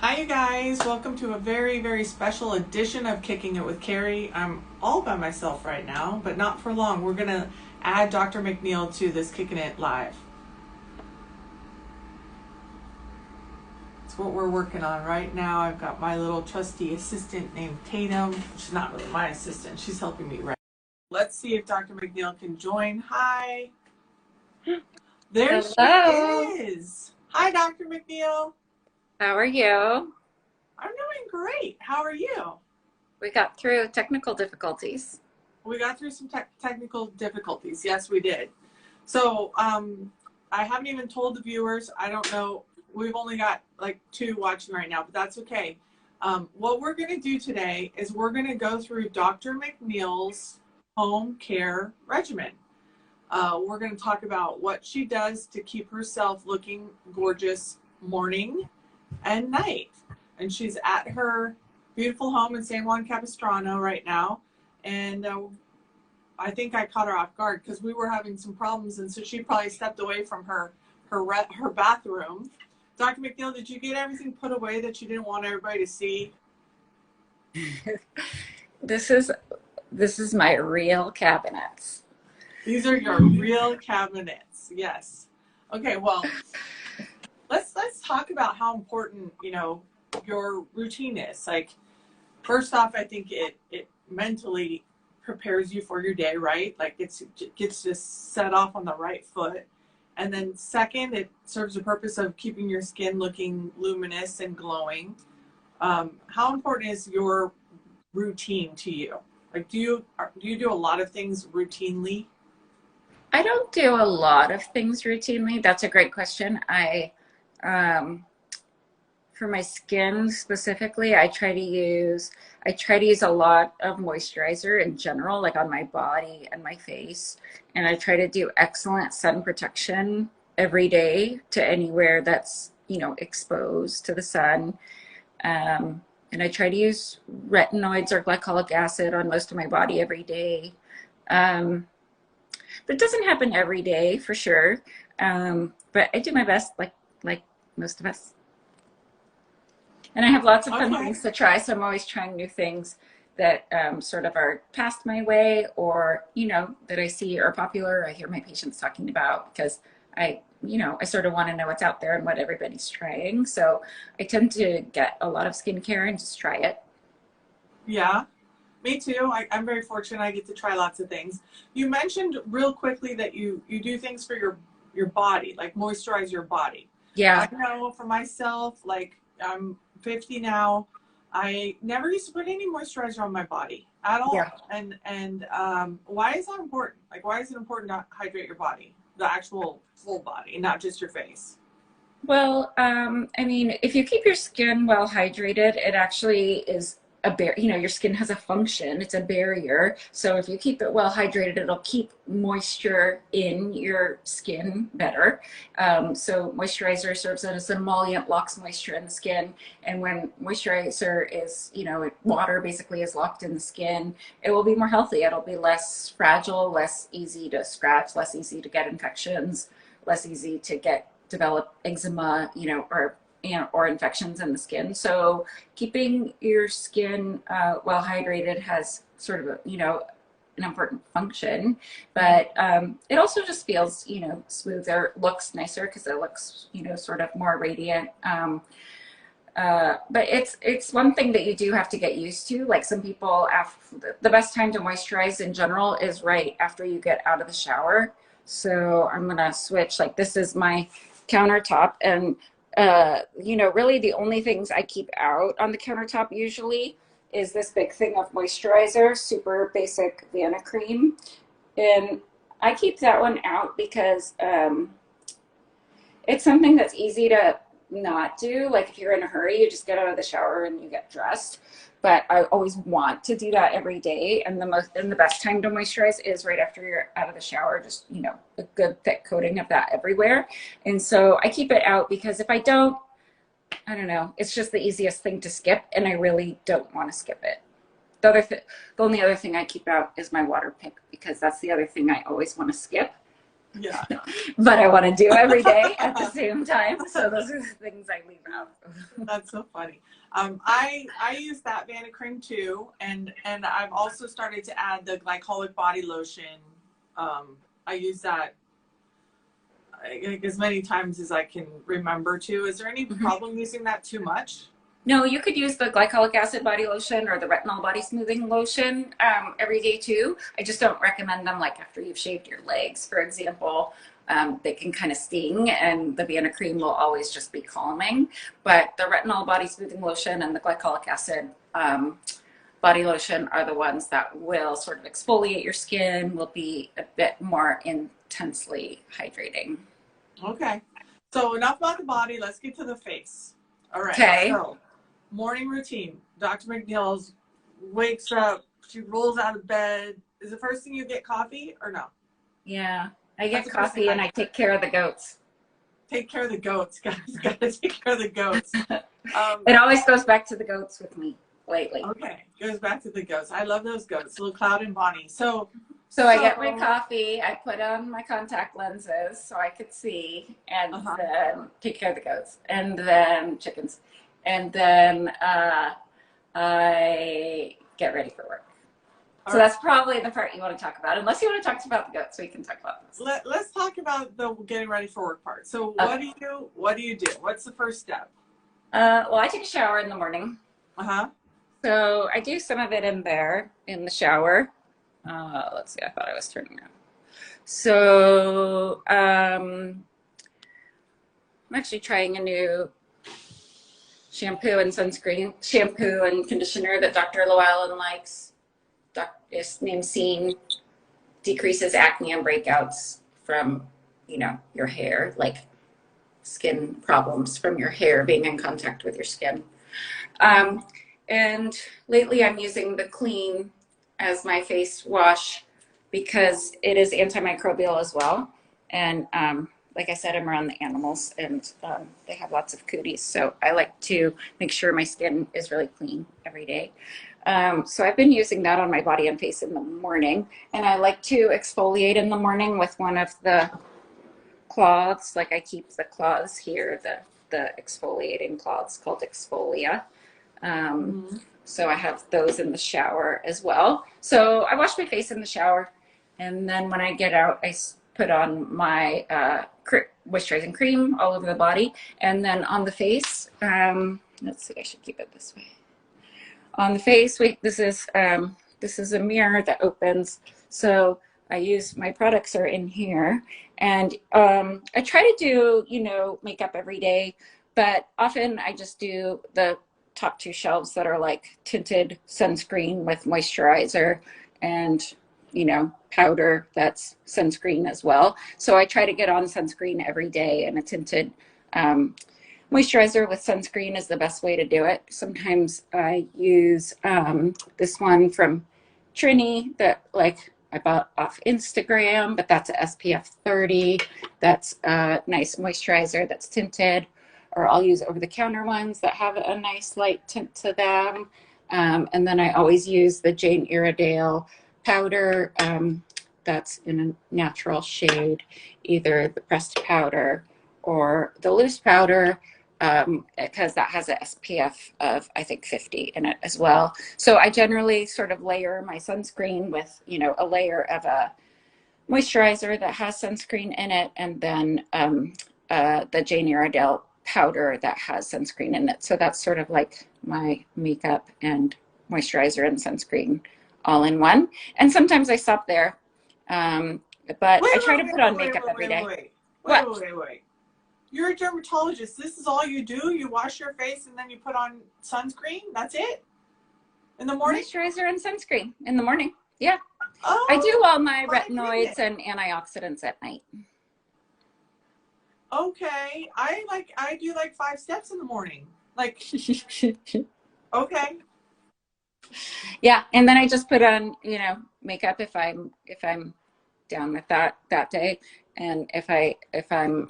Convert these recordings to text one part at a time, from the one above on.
Hi, you guys. Welcome to a very, very special edition of Kicking It with Carrie. I'm all by myself right now, but not for long. We're going to add Dr. McNeil to this Kicking It live. It's what we're working on right now. I've got my little trusty assistant named Tatum. She's not really my assistant. She's helping me right now. Let's see if Dr. McNeil can join. Hi. There she Hello. is. Hi, Dr. McNeil. How are you? I'm doing great. How are you? We got through technical difficulties. We got through some technical difficulties. Yes, we did. So I haven't even told the viewers. I don't know. We've only got like 2 watching right now, but that's okay. What we're going to do today is we're going to go through Dr. McNeill's home care regimen. We're going to talk about what she does to keep herself looking gorgeous morning and night. And she's at her beautiful home in San Juan Capistrano right now. And I think I caught her off guard because we were having some problems, and so she probably stepped away from her bathroom. Dr. McNeil, did you get everything put away that you didn't want everybody to see? This is my real cabinets. These are your real cabinets. Yes. Okay. Well, let's talk about how important your routine is. Like, first off, I think it mentally prepares you for your day, right? Like it gets just set off on the right foot. And then second, it serves the purpose of keeping your skin looking luminous and glowing. How important is your routine to you? Like, do you do a lot of things routinely? I don't do a lot of things routinely. That's a great question. Um, for my skin specifically, I try to use a lot of moisturizer in general, like on my body and my face. And I try to do excellent sun protection every day to anywhere that's, exposed to the sun. And I try to use retinoids or glycolic acid on most of my body every day. Um, but it doesn't happen every day for sure. But I do my best, like most of us. And I have lots of fun Okay. things to try, so I'm always trying new things that sort of are past my way, or that I see are popular. I hear my patients talking about because I sort of want to know what's out there and what everybody's trying. So I tend to get a lot of skincare and just try it. Yeah, me too. I'm very fortunate. I get to try lots of things. You mentioned real quickly that you do things for your body, like moisturize your body. I Yeah, know for myself, like I'm 50 now. I never used to put any moisturizer on my body at yeah. all. And why is that important? Like, why is it important to hydrate your body, the actual full body, not just your face? Well, I mean, if you keep your skin well hydrated, it actually is your skin has a function. It's a barrier. So if you keep it well hydrated, it'll keep moisture in your skin better. So moisturizer serves as an emollient, locks moisture in the skin. And when moisturizer is, water basically is locked in the skin, it will be more healthy. It'll be less fragile, less easy to scratch, less easy to get infections, less easy to develop eczema, or infections in the skin. So keeping your skin well hydrated has sort of an important function, but it also just feels smoother, looks nicer because it looks sort of more radiant. But it's one thing that you do have to get used to. Like some people, after the best time to moisturize in general is right after you get out of the shower. So I'm gonna switch. Like this is my countertop, and really the only things I keep out on the countertop usually is this big thing of moisturizer, super basic Vanna cream, and I keep that one out because it's something that's easy to not do. Like if you're in a hurry, you just get out of the shower and you get dressed. But I always want to do that every day. And the best time to moisturize is right after you're out of the shower, just, a good thick coating of that everywhere. And so I keep it out because if I don't, I don't know, it's just the easiest thing to skip. And I really don't want to skip it. The only other thing I keep out is my water pick because that's the other thing I always want to skip. Yeah. but I want to do every day at the same time. So those are the things I leave out. That's so funny. I use that Vanna cream too, and I've also started to add the glycolic body lotion. I use that like as many times as I can remember to. Is there any problem using that too much? No, you could use the glycolic acid body lotion or the retinol body smoothing lotion every day too. I just don't recommend them like after you've shaved your legs, for example. They can kind of sting, and the Vanna cream will always just be calming. But the retinol body smoothing lotion and the glycolic acid body lotion are the ones that will sort of exfoliate your skin, will be a bit more intensely hydrating. Okay. So enough about the body. Let's get to the face. All right. Okay. So morning routine. Dr. McNeill's wakes up. She rolls out of bed. Is the first thing you get coffee or no? Yeah. I get coffee and I take care of the goats. Take care of the goats, guys. Gotta take care of the goats. It always goes back to the goats with me lately. Okay, goes back to the goats. I love those goats, little Cloud and Bonnie. So I get my coffee, I put on my contact lenses so I could see, and then take care of the goats, and then chickens, and then I get ready for work. So that's probably the part you want to talk about, unless you want to talk about the goats, we can talk about this. Let's talk about the getting ready for work part. So what do you do? What do you do? What's the first step? Well, I take a shower in the morning. So I do some of it in there in the shower. Let's see, I thought I was turning around. So I'm actually trying a new shampoo and conditioner that Dr. Llewellyn likes. It's named Scene. Decreases acne and breakouts from, your hair, like skin problems from your hair being in contact with your skin. And lately I'm using the Clean as my face wash because it is antimicrobial as well. And like I said, I'm around the animals and they have lots of cooties. So I like to make sure my skin is really clean every day. So I've been using that on my body and face in the morning. And I like to exfoliate in the morning with one of the cloths. Like I keep the cloths here, the exfoliating cloths called Exfolia. So I have those in the shower as well. So I wash my face in the shower, and then when I get out, I put on my moisturizing cream all over the body, and then on the face, let's see, I should keep it this way. On the face, this is a mirror that opens. So I use, my products are in here, and I try to do, makeup every day, but often I just do the top two shelves that are like tinted sunscreen with moisturizer and, powder that's sunscreen as well. So I try to get on sunscreen every day, and a tinted moisturizer with sunscreen is the best way to do it. Sometimes I use this one from Trini that I bought off Instagram, but that's a SPF 30. That's a nice moisturizer that's tinted, or I'll use over-the-counter ones that have a nice light tint to them. And then I always use the Jane Iredale powder that's in a natural shade, either the pressed powder or the loose powder, because that has a SPF of, I think, 50 in it as well. So I generally sort of layer my sunscreen with, a layer of a moisturizer that has sunscreen in it, and then the Jane Iredale powder that has sunscreen in it. So that's sort of like my makeup and moisturizer and sunscreen all in one. And sometimes I stop there, but I try to put on makeup every day. Wait. You're a dermatologist. This is all you do? You wash your face and then you put on sunscreen? That's it? In the morning? Moisturizer and sunscreen in the morning. Yeah. Oh, I do all my retinoids and antioxidants at night. Okay. I do like 5 steps in the morning. Okay. Yeah, and then I just put on, makeup if I'm down with that day, and if I'm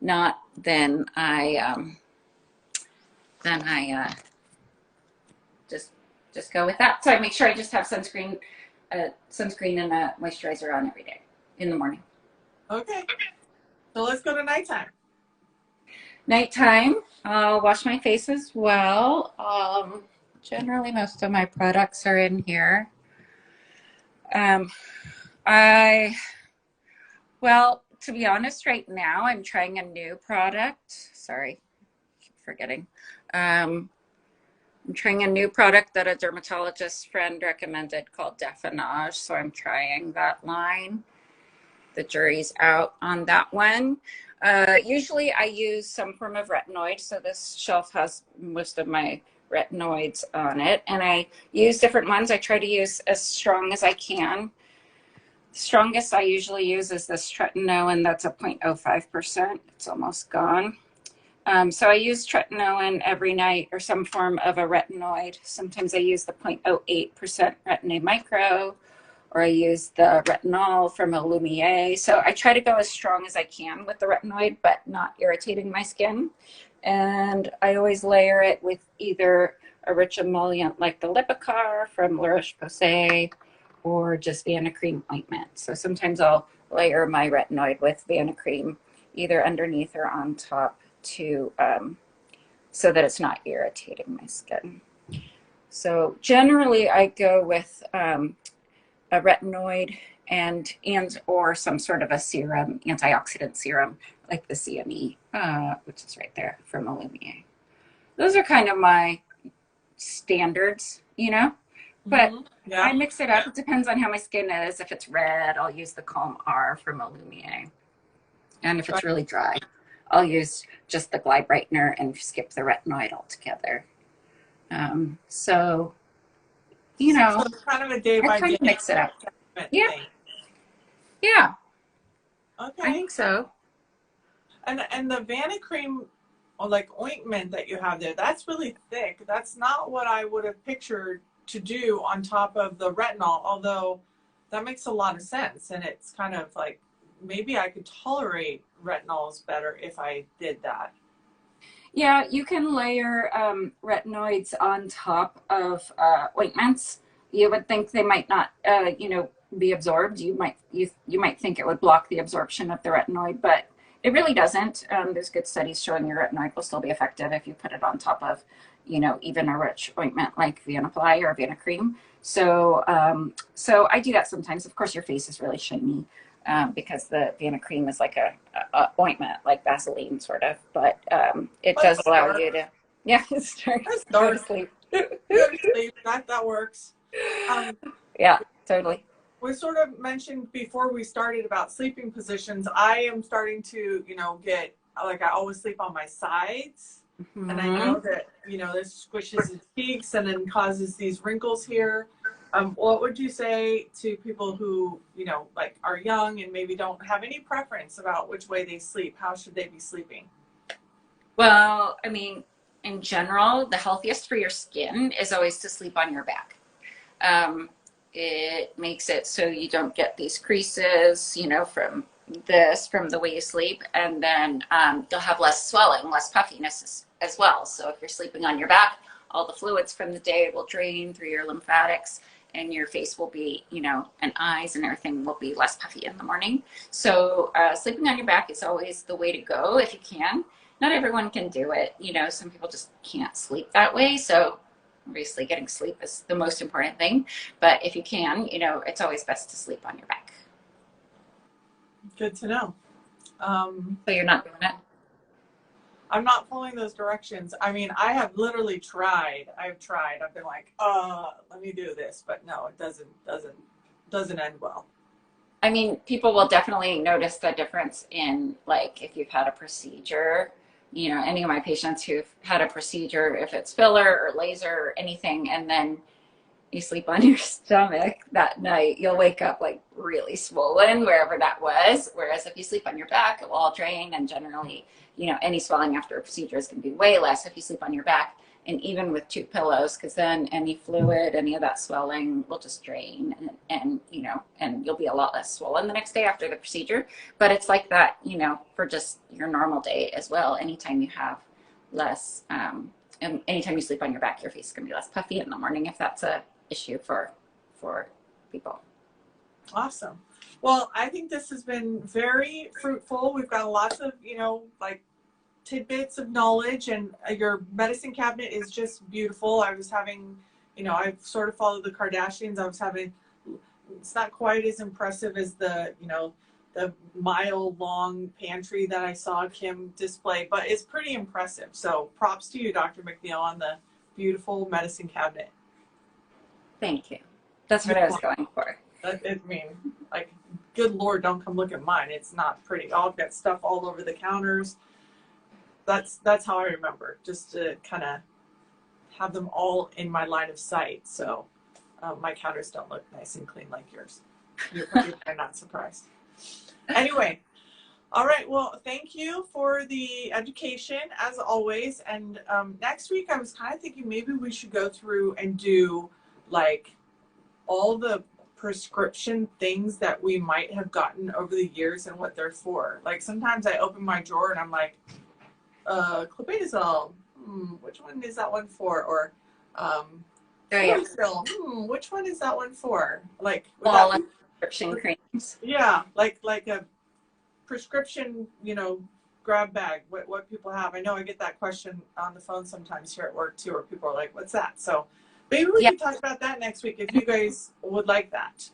not, then I just go with that. So I make sure I just have sunscreen and a moisturizer on every day in the morning. Okay. So let's go to nighttime. Nighttime, I'll wash my face as well. Generally, most of my products are in here. Um, well, to be honest, right now I'm trying a new product. Sorry, keep forgetting. I'm trying a new product that a dermatologist friend recommended called Definage. So I'm trying that line. The jury's out on that one. Usually I use some form of retinoid. So this shelf has most of my retinoids on it. And I use different ones. I try to use as strong as I can. The strongest I usually use is this tretinoin. That's a 0.05%. It's almost gone. So I use tretinoin every night or some form of a retinoid. Sometimes I use the 0.08% retinoid micro, or I use the retinol from a Lumiere. So I try to go as strong as I can with the retinoid, but not irritating my skin. And I always layer it with either a rich emollient like the Lipicar from La Roche-Posay, or just Vanicream ointment. So sometimes I'll layer my retinoid with Vanicream either underneath or on top to so that it's not irritating my skin. So generally I go with a retinoid and or some sort of a serum, antioxidant serum like the CME, which is right there from Lumiere. Those are kind of my standards, you know, but Yeah. I mix it up. It depends on how my skin is. If it's red, I'll use the Calm R from Lumiere. And if it's really dry, I'll use just the Glide Brightener and skip the retinoid altogether. So, you know, So it's kind of a day I by kind day of mix it up. Yeah, thing. yeah, I Okay. think so. And the Vanicream or like ointment that you have there, that's really thick. That's not what I would have pictured to do on top of the retinol, although that makes a lot of sense. And it's kind of like maybe I could tolerate retinols better if I did that. Yeah, you can layer retinoids on top of ointments. You would think they might not, be absorbed. You might think it would block the absorption of the retinoid, but it really doesn't. There's good studies showing your retinoid will still be effective if you put it on top of, even a rich ointment like Vanaply or Vanacream. So I do that sometimes. Of course, your face is really shiny. Because the Vanacream is like a ointment, like Vaseline sort of, but it does allow you to, yeah, go to sleep. Go to sleep. That works. Yeah, totally. We sort of mentioned before we started about sleeping positions. I am starting to, get like I always sleep on my sides, and I know that this squishes his cheeks and then causes these wrinkles here. What would you say to people who, like are young and maybe don't have any preference about which way they sleep? How should they be sleeping? Well, I mean, in general, the healthiest for your skin is always to sleep on your back. It makes it so you don't get these creases, from the way you sleep. And then you'll have less swelling, less puffiness as well. So if you're sleeping on your back, all the fluids from the day will drain through your lymphatics, and your face will be, and eyes and everything will be less puffy in the morning. So sleeping on your back is always the way to go if you can. Not everyone can do it. Some people just can't sleep that way. So obviously getting sleep is the most important thing. But if you can, it's always best to sleep on your back. Good to know. So you're not doing it? I'm not following those directions. I mean, I have literally tried. I've tried. I've been like, let me do this, but no, it doesn't end well. I mean, people will definitely notice the difference in, like, if you've had a procedure. Any of my patients who've had a procedure, if it's filler or laser or anything, and then you sleep on your stomach that night, you'll wake up like really swollen wherever that was. Whereas if you sleep on your back, it will all drain, and generally, any swelling after a procedure is going to be way less if you sleep on your back. And even with two pillows, because then any fluid, any of that swelling will just drain, and you'll be a lot less swollen the next day after the procedure. But it's like that, for just your normal day as well. Anytime you have less, and anytime you sleep on your back, your face is going to be less puffy in the morning if that's a issue for people. Awesome. Well, I think this has been very fruitful. We've got lots of, like tidbits of knowledge, and your medicine cabinet is just beautiful. I was having, I've sort of followed the Kardashians. I was having, it's not quite as impressive as the mile long pantry that I saw Kim display, but it's pretty impressive. So props to you, Dr. McNeill, on the beautiful medicine cabinet. Thank you. That's what I was going for. I mean, like, good Lord, don't come look at mine. It's not pretty. I've got stuff all over the counters. That's how I remember, just to kind of have them all in my line of sight. So my counters don't look nice and clean like yours. You're not surprised. Anyway, all right. Well, thank you for the education as always. And next week I was kind of thinking maybe we should go through and do like all the prescription things that we might have gotten over the years and what they're for. Like sometimes I open my drawer and I'm like, clobazole, which one is that one for? Or which one is that one for? Like all prescription creams. Yeah, like a prescription, grab bag. What people have. I know I get that question on the phone sometimes here at work too, where people are like, "What's that?" So maybe we can talk about that next week if you guys would like that.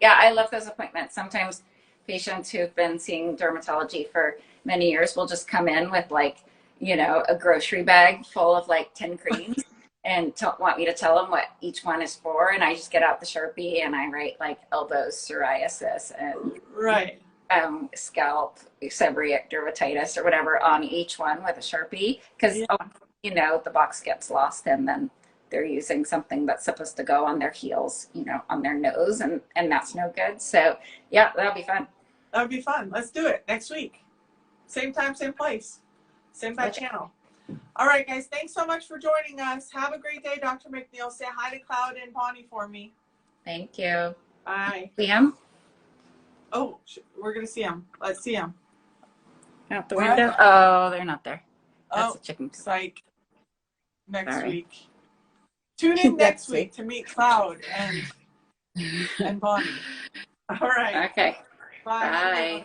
Yeah, I love those appointments. Sometimes patients who've been seeing dermatology for many years will just come in with like, a grocery bag full of like 10 creams and want me to tell them what each one is for. And I just get out the Sharpie and I write like elbows, psoriasis, and scalp, seborrheic dermatitis or whatever on each one with a Sharpie. Because, the box gets lost and then they're using something that's supposed to go on their heels, on their nose, and that's no good. So yeah, that'll be fun. That would be fun. Let's do it next week. Same time, same place, same bad channel. All right, guys. Thanks so much for joining us. Have a great day, Dr. McNeill. Say hi to Cloud and Bonnie for me. Thank you. Bye. See him? Oh, we're going to see him. Let's see him. Out the window? Oh, they're not there. That's a chicken. Psych. Next week. Tune in next week to meet Cloud and Bonnie. All right. Okay. Bye. Bye.